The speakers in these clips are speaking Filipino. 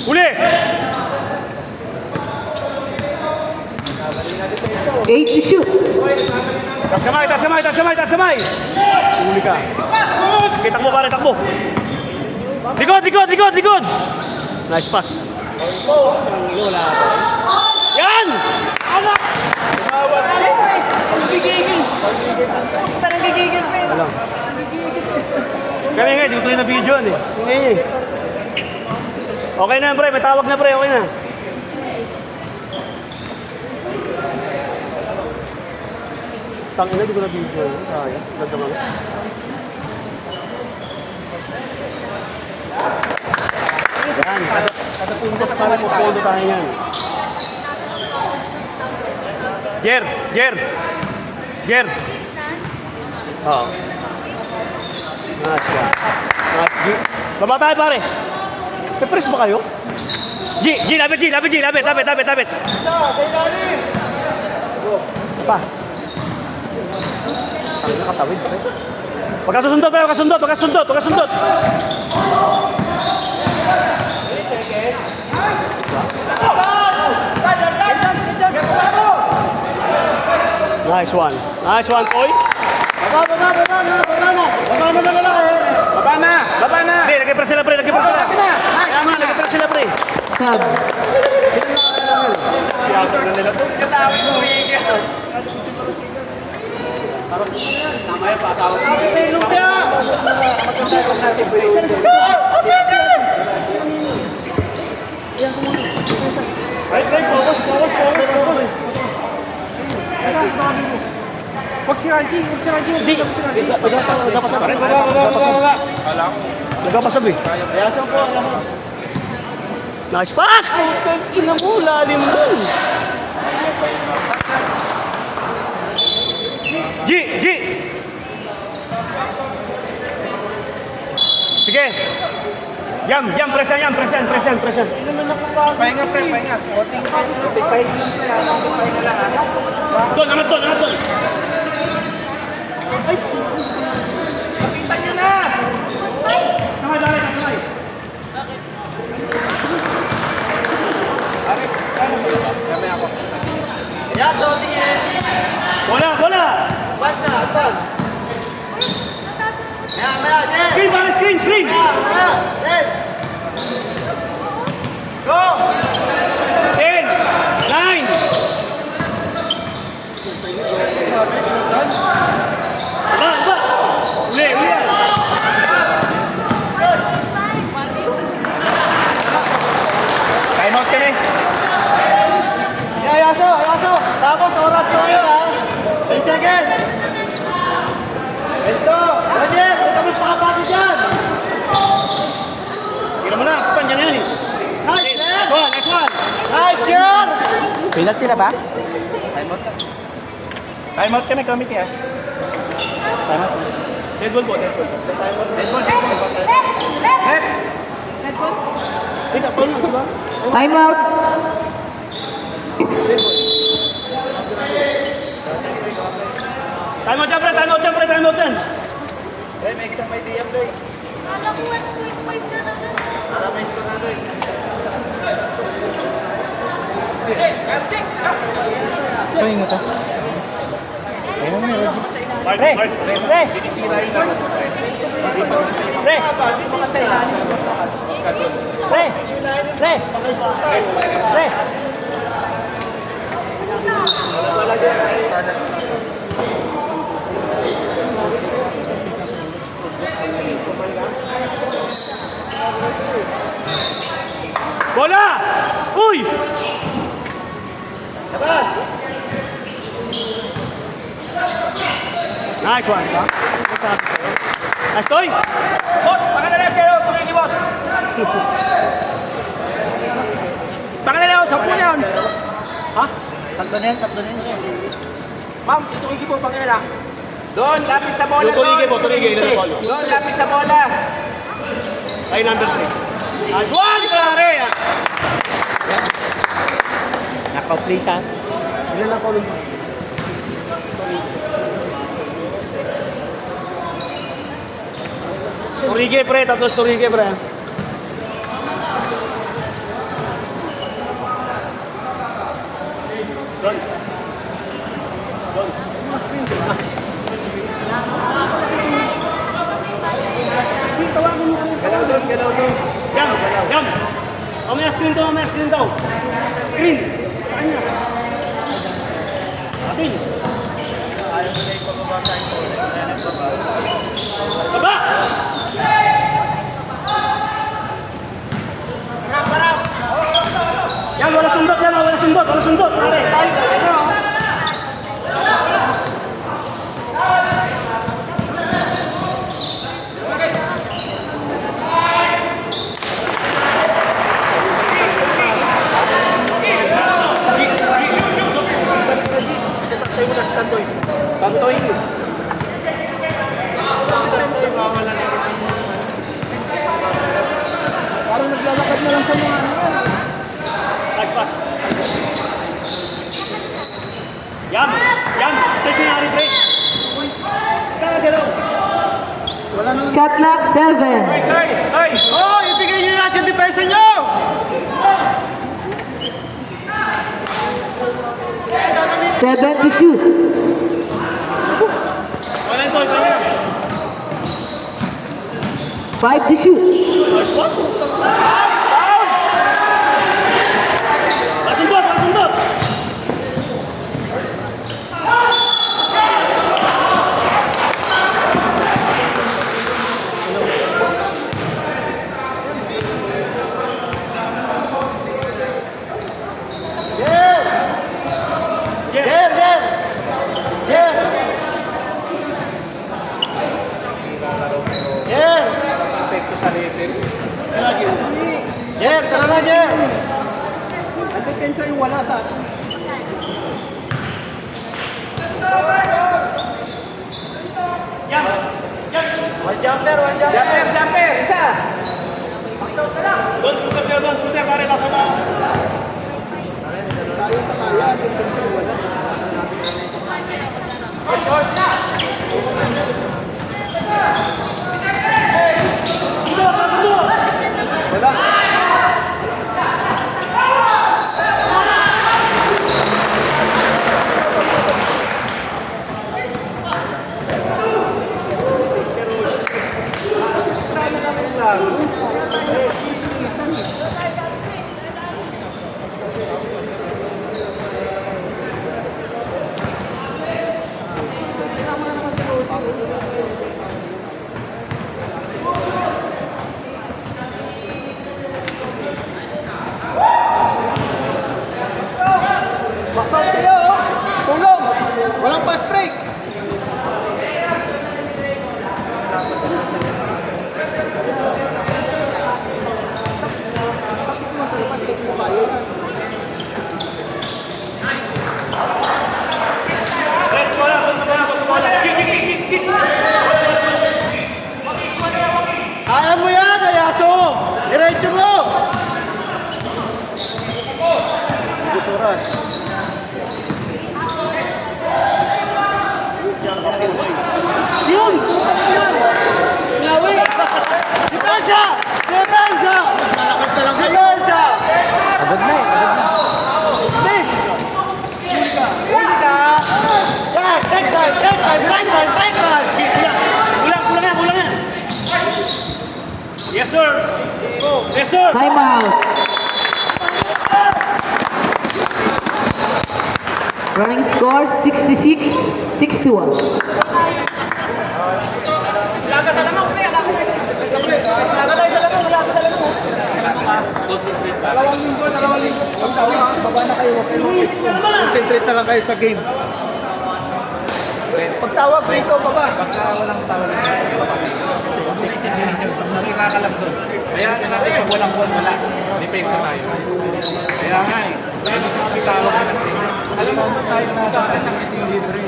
Uli! 8 to shoot. Taas kamay, taas kamay, taas kamay, taas kamay! Uli ka. Okay, takbo pare, takbo. Likod, likod, likod, likod! Nice pass. Yan! Alam. Kami nga, dito na video yan eh. Okay na pre, may tawag na pre, okay na. Tangina, di ko na video yan. Kaya, ganda mga. Yan, kada pundot tayo, pupundo tayo yan. Jer, Jer. Jer. Oo. Nice one. Nice, G. Baba tayo pare. Pe-press ba kayo? G, G, lapit, G, lapit, G, lapit, lapit, lapit, lapit. Isa, sa ilalim! Pa. Tangina, katawid. Pagkasusundot tayo, pagkasundot, pagkasundot, pagkasundot. Nice one. Nice one, Koy. Baba na lalaki! Baba na! Baba na! Hindi, nag-press sila, pre, nag-press sila. Kaya mo, nag-press sila, pre. Sub. Piyasok na nila to. Katawin mo, higil. Mamaya pa, tawag mo. May lumpia! Right, focus. Huwag si Ranky. Hindi. Nagkapasab. Pare, baba. Nagkapasab eh. Piyasok po, alam mo. Nice pass! Ina mo, lalim mo. G! Sige. Yam, present. Pahinga, pre, pahinga. Pahinga lang, ha? Doon. Kapitan nyo na! Kamay. Gamay ako. Piyasok, tingin. Bola! Basta, atpag. Maya, Jen! Screen! Maya, Jen! Go! 10, 9. Ba! Uli yan. Time out kami. Yaso! Tapos oras na yun, ha? 10 seconds! Let's go! Roger! Huwag kami pakapaki dyan! Tira mo na, kapan yan eh. Nice, Jen! Next one. Nice, Jen! Penalty na ba? Time out kami, committee, ha? Dead ball po. Red ball. Hey, tapon na, diba? Time out. Time out dyan. Pre, may isang may DM doy. Kala ko 1.5 na lang. Para may score na doy. Pahinga to. Pre! Sinisira yung laro. Wala dyan. Bola! Uy! Labas! Nice one. Nice toy. Boss, pangalan na sa'yo, Turigi, boss. Pangalan na, 10 na yun. Ha? Tatlo na yun siya. Ma'am, si Turigi po, pangalan na. Doon, lapit sa bola. Yung Turigi, ilan na solo? Doon, lapit sa bola. Ay, number 3. Nice one, pare! Naka-play ka. Ilan na column? Turige, pre. Tatlos Turige, pre. Yan, yan. Mamaya screen daw, mamaya screen daw. Screen. Kanya. Atin. Baba! Yan, wala sundot yan, wala sundot, wala sundot. Pare. Tantoy. Parang naglalakad na lang sa mga ano. Nice pass. Yan, yan. Stationary break. Saan galaw? Wala nang... Shot clock 7. Oh, ibigay niyo lahat yung depensa niyo! Seven to shoot. Wala ito, wala. 5 to shoot. Nice one. Masundot, masundot. Yer, yer! Yer! Yer! Yer, tara na, Yer! Ang depensa yung wala sa atin. Yan, yan. One jumper, one jumper! Jumper, isa. Don shooter siya, don shooter. Pare, nasa na. Tayo sa kaya, depensa yung wala. Backup kayo, oh! Tulong! Walang fast break! Kaya mo yan, Ayaso! Diretso mo! Busuras. Yun! Nawi! Depensa! Depensa! Malakad na lang kayo! Depensa! Agad na eh. Huli ka! Yan! Take time! Take time! Take time! Take time! Kulang, kulang yan, kulang yan. Yes, sir. Yes, sir. Time out. Running score 66-61. Wala ka sa lamang, pre. Wala ka tayo sa lamang. Wala ka sa lamang. Dalawang linggo. Pagtawa, baba na kayo. Huwag kayo mag-explain. Concentrate na lang kayo sa game. Pagtawag dito, baba. Pagka walang tawag, kasi kakalam doon. Kaya natin pag walang buwan, wala. Depensa tayo. Kaya nga eh. Dahil sa tawag na natin. Alam mo ba tayo na sa atin ng iting libre?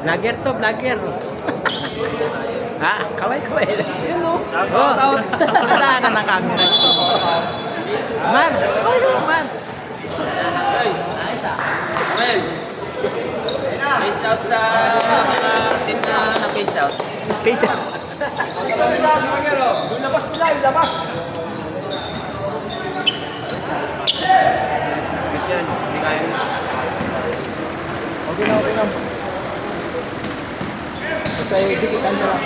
Vlogger to, vlogger. Ha? Kaway-kaway. Yun o. Oh, tandaan na ng camera. Man! Man! Well, face out sa mga team na face out. Face out. Labas nila, labas. Bakit yan? Hindi kaya na. Okay na. Basta dikitan mo lang.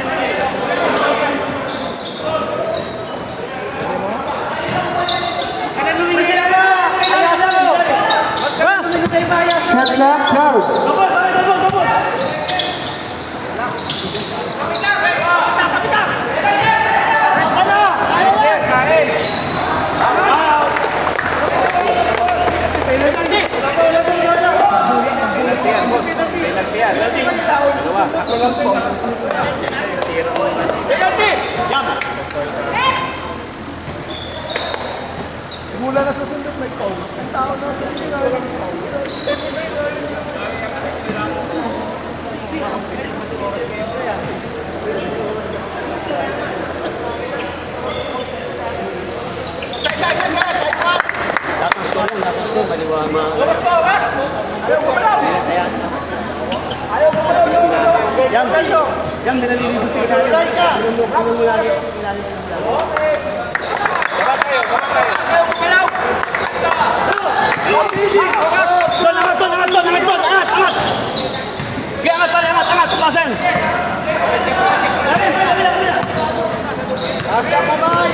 Shot clock 12. Mula na susundot may call. Ang tao na Dapat score lang, dapat score. Baliwa Yan, nilalilibot sa ilalim. Angat! Sige, angat, tuklasin! Basta kamay!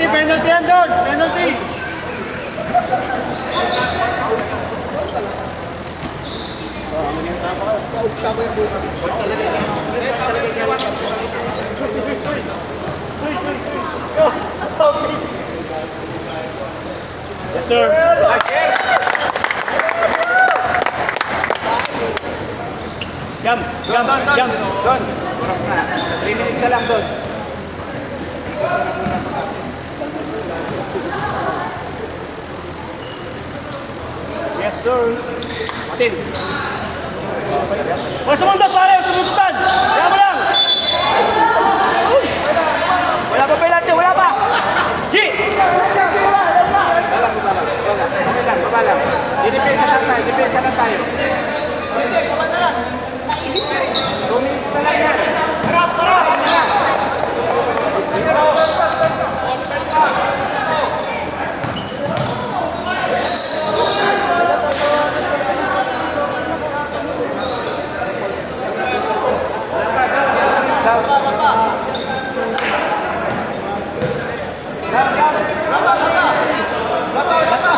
Penalty yan doon! Penalty! Yes, sir. Jump. Don, 3 minutes na lang, Don. Yes, sir. Martin. Wala sumunod, pare. Sumundutan. Kaya mo lang. Wala pa penalty, wala pa. G. Baba lang. Didepensa lang tayo.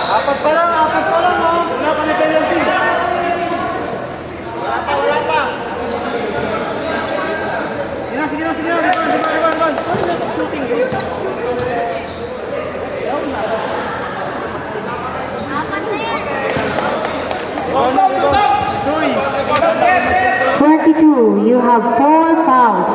Apat pa lang, oh. Wala pa na penalty. Wala pa. Sige na. Ribon. Apat na yan. Stoy. 22. You have 4 fouls.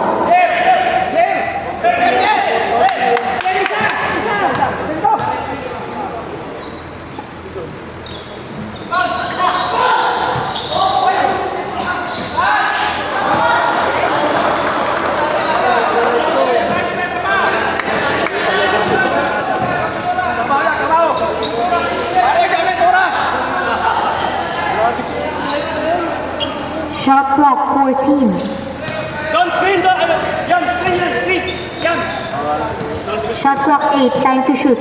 Shot clock 14. Don't screen. Yan, screen. Yan. Shot clock 8. Time to shoot.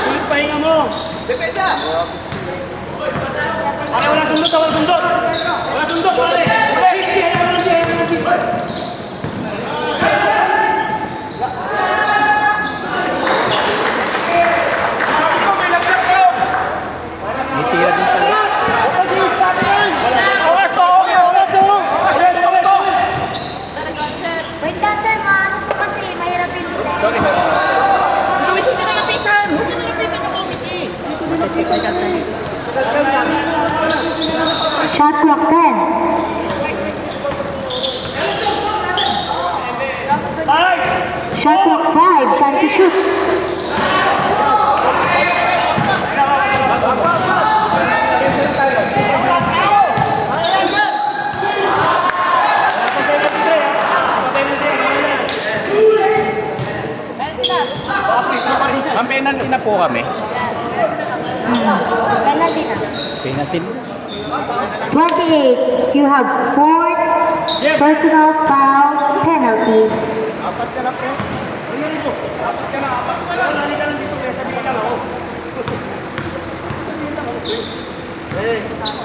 Sulit pahinga mo. Pare, wala sundot. Wala sundot, pare. Wait lang, sir. Maano po kasi. Mahirap yung lutin. Luis, hindi na kapitan. Shot clock 10. Shot clock 5. Time to shoot. kami. Penalty na. Penalty. 28, you have 4 personal foul penalty. Apat ka na, pre. Hey,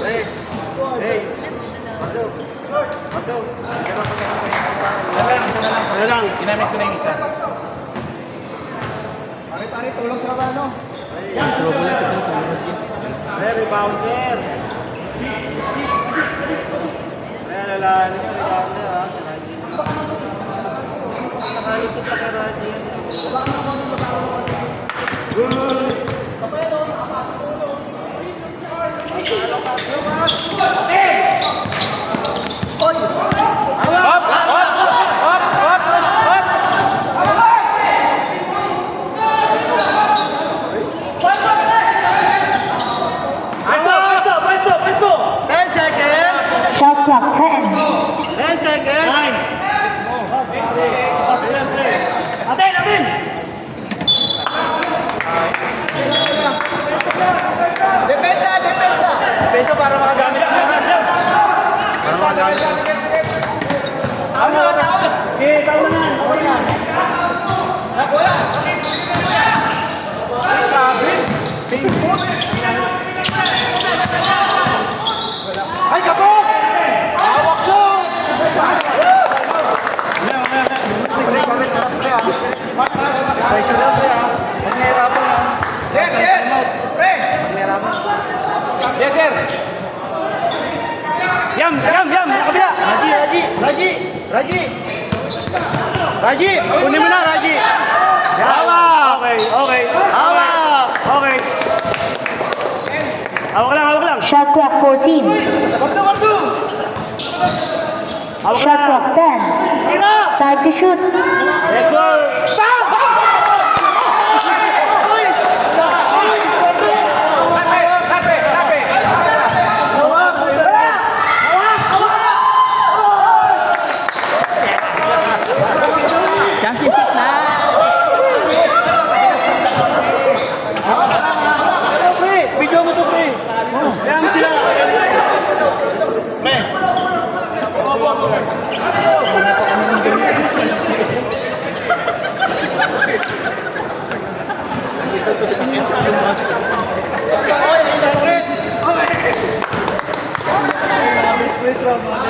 hey, hey. Ano lang? Ginamit ko na yung isa. Pare-pare, tulong sa ano? Hey, rebounder. Hey, lalani yung rebounder, ha? Nakalusot pa ka, Raji. Pwesto! 10 seconds! Shot clock 10. 10 seconds! 9! Atin! Depensa! Depensa! Peso para makagamit ang oras. Para magamit. Okay, tayo na. Ay, kapos! Hawak mo! Pre, comment na pre, ha? Pressure lang, pre, ha? Huwag nahirapan, ha? Pre! Huwag nahirapan. Yes, sir! Yam! Nakabila! Raji! Kunin mo na, Raji! Hawak! Okay. Hawak! Okay. Hawak lang. Shot clock 14. Wardo! Hawak Shot lang. clock 10. Hirap! Time to shoot. Yes, sir. Uy! Wardo! Hawak! Championship na! Pre, video mo to, pre. Kaya mo sila.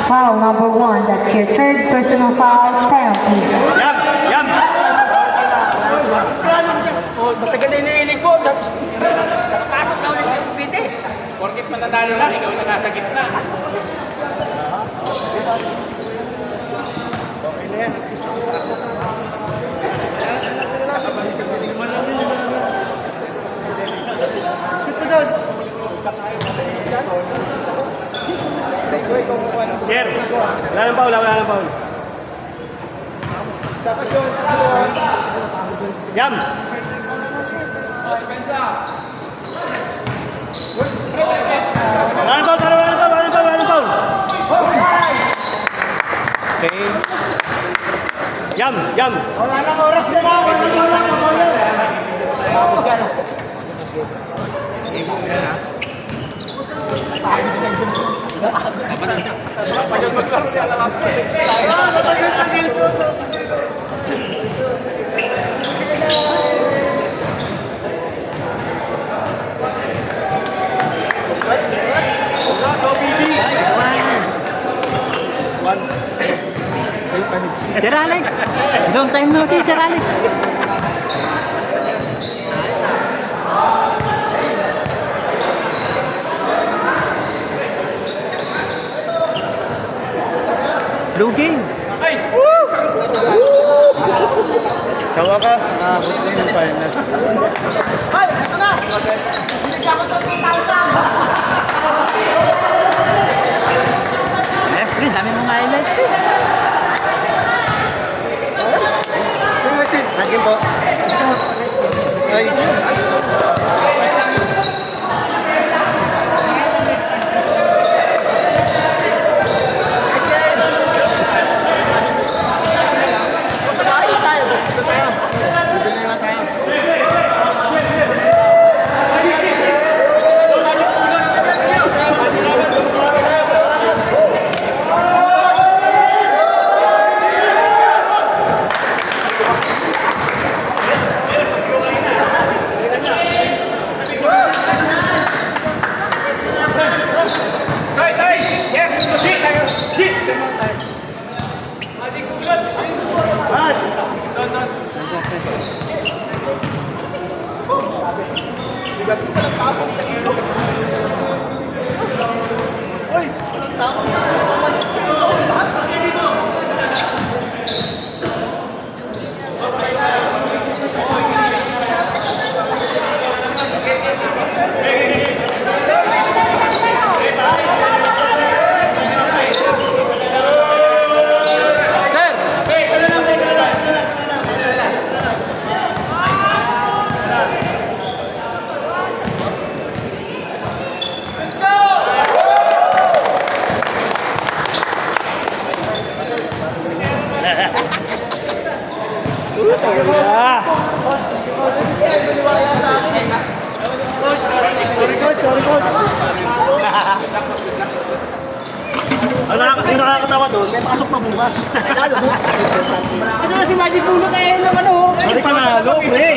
Foul number 1. That's your third personal foul penalty. Yam! Oh, matagal na iniilig ko. Nakapasok na ulit yung piti. Porkit matatalo lang, ikaw na nasa gitna. Shoot mo doon! Jer, wala ng foul. Yam! Wala ng foul. Okay. Yam! Wala nang oras na na! Sir Alex! Long time no see, Sir Alex! Blue game! Sa wakas, nakabot na yung final. Eh, pre, dami mong highlight. Naging po. Nice. Yung nakakatawa doon, may pasok na bukas. Kasi na si Magic Pulo kayo naman oh. Hindi panalo, pre.